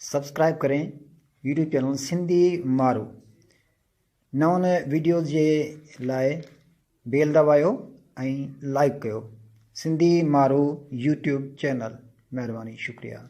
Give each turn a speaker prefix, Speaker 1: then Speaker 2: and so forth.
Speaker 1: Subscribe करें YouTube channel Sindhi मारू। नवन videos जे लाइ बेल दबायो ऐं लाइक कयो। सिंधी मारू यूट्यूब चैनल। महिरबानी, शुक्रिया।